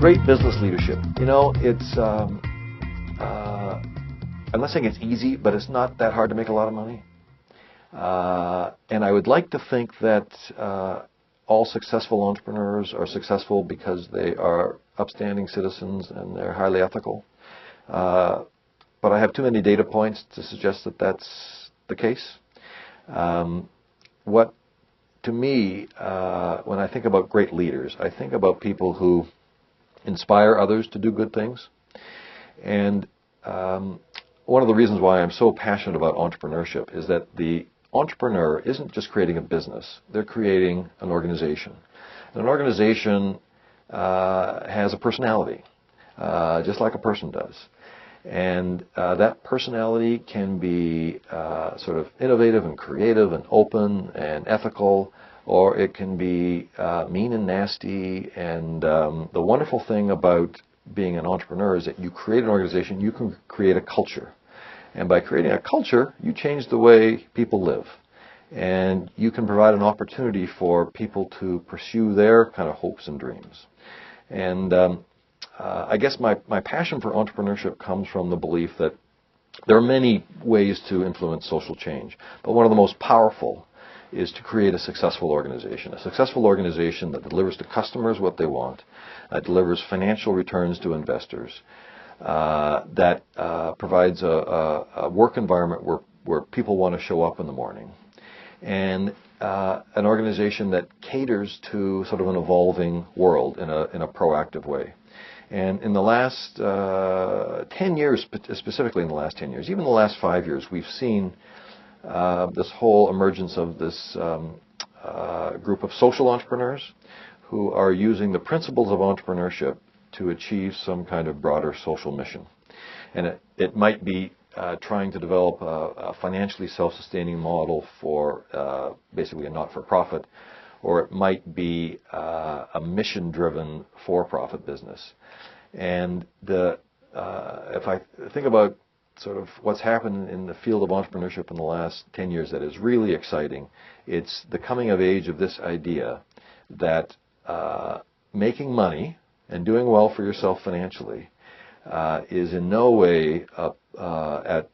Great business leadership. You know, it's, I'm not saying it's easy, but it's not that hard to make a lot of money. And I would like to think that all successful entrepreneurs are successful because they are upstanding citizens and they're highly ethical. But I have too many data points to suggest that that's the case. To me, when I think about great leaders, I think about people who inspire others to do good things. And one of the reasons why I'm so passionate about entrepreneurship is that the entrepreneur isn't just creating a business, they're creating an organization. And an organization has a personality, just like a person does. And that personality can be sort of innovative and creative and open and ethical, or it can be mean and nasty. And the wonderful thing about being an entrepreneur is that you create an organization, you can create a culture. And by creating a culture, you change the way people live. And you can provide an opportunity for people to pursue their kind of hopes and dreams. And I guess my passion for entrepreneurship comes from the belief that there are many ways to influence social change, but one of the most powerful is to create a successful organization that delivers to customers what they want, delivers financial returns to investors, that provides a work environment where people want to show up in the morning, and an organization that caters to sort of an evolving world in a proactive way. And in the last 10 years, specifically in the last 10 years, even the last 5 years, we've seen this whole emergence of this group of social entrepreneurs who are using the principles of entrepreneurship to achieve some kind of broader social mission. And it might be trying to develop a financially self-sustaining model for basically a not-for-profit, or it might be a mission-driven for-profit business. And if I think about sort of what's happened in the field of entrepreneurship in the last 10 years that is really exciting, it's the coming of age of this idea that making money and doing well for yourself financially is in no way at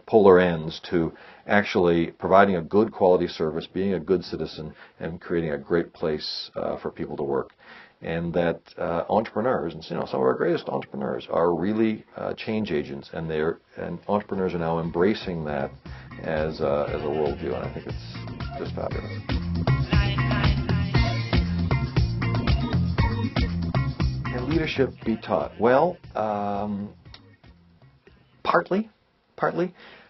polar ends to actually providing a good quality service, being a good citizen, and creating a great place for people to work. And that entrepreneurs, and some of our greatest entrepreneurs, are really change agents, and entrepreneurs are now embracing that as a worldview, and I think it's just fabulous. Can leadership be taught? Well, partly.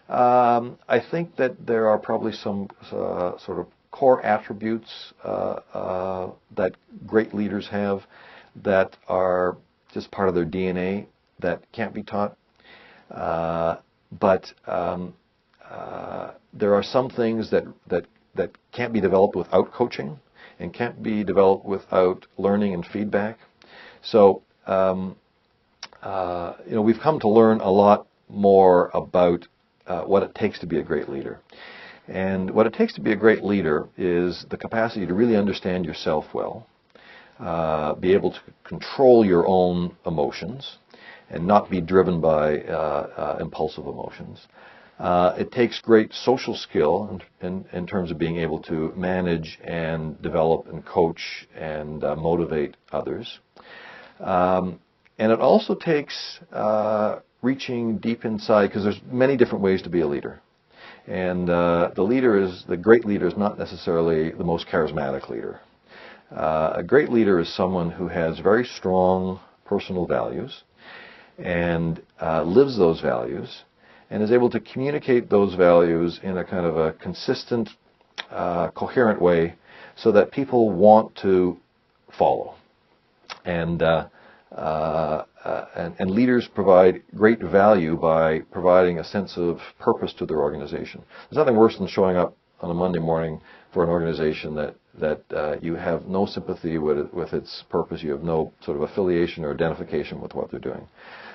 I think that there are probably some sort of core attributes that great leaders have that are just part of their DNA that can't be taught. But there are some things that can't be developed without coaching and can't be developed without learning and feedback. So, we've come to learn a lot more about what it takes to be a great leader. And what it takes to be a great leader is the capacity to really understand yourself well, be able to control your own emotions, and not be driven by impulsive emotions. It takes great social skill in terms of being able to manage and develop and coach and motivate others. And it also takes reaching deep inside, because there's many different ways to be a leader. And the great leader is not necessarily the most charismatic leader. A great leader is someone who has very strong personal values and lives those values and is able to communicate those values in a kind of a consistent, coherent way so that people want to follow. And leaders provide great value by providing a sense of purpose to their organization. There's nothing worse than showing up on a Monday morning for an organization that you have no sympathy with its purpose. You have no sort of affiliation or identification with what they're doing.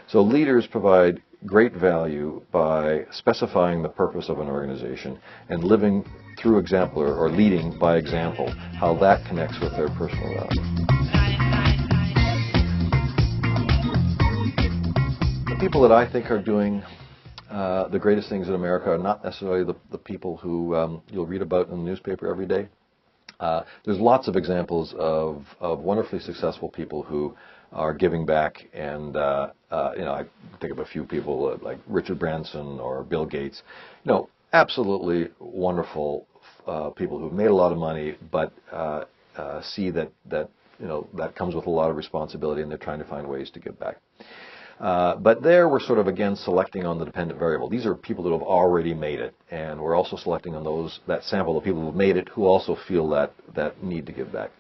So leaders provide great value by specifying the purpose of an organization and living through example or leading by example, how that connects with their personal values. The people that I think are doing the greatest things in America are not necessarily the people who you'll read about in the newspaper every day. There's lots of examples of wonderfully successful people who are giving back, and I think of a few people like Richard Branson or Bill Gates. Absolutely wonderful people who've made a lot of money, but see that that comes with a lot of responsibility, and they're trying to find ways to give back. But there we're sort of, again, selecting on the dependent variable. These are people that have already made it, and we're also selecting on that sample of people who have made it who also feel that need to give back.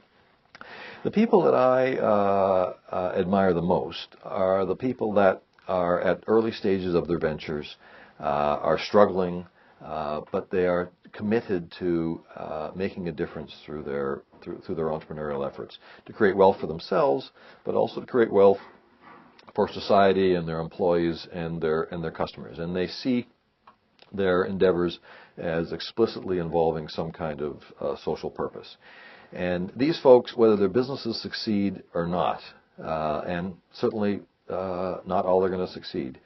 The people that I admire the most are the people that are at early stages of their ventures, are struggling, but they are committed to making a difference through their entrepreneurial efforts to create wealth for themselves, but also to create wealth for society and their employees and their customers. And they see their endeavors as explicitly involving some kind of social purpose. And these folks, whether their businesses succeed or not, and certainly not all are going to succeed,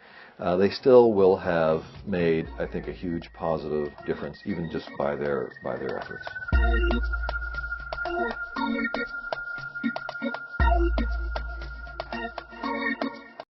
they still will have made, I think, a huge positive difference, even just by their efforts.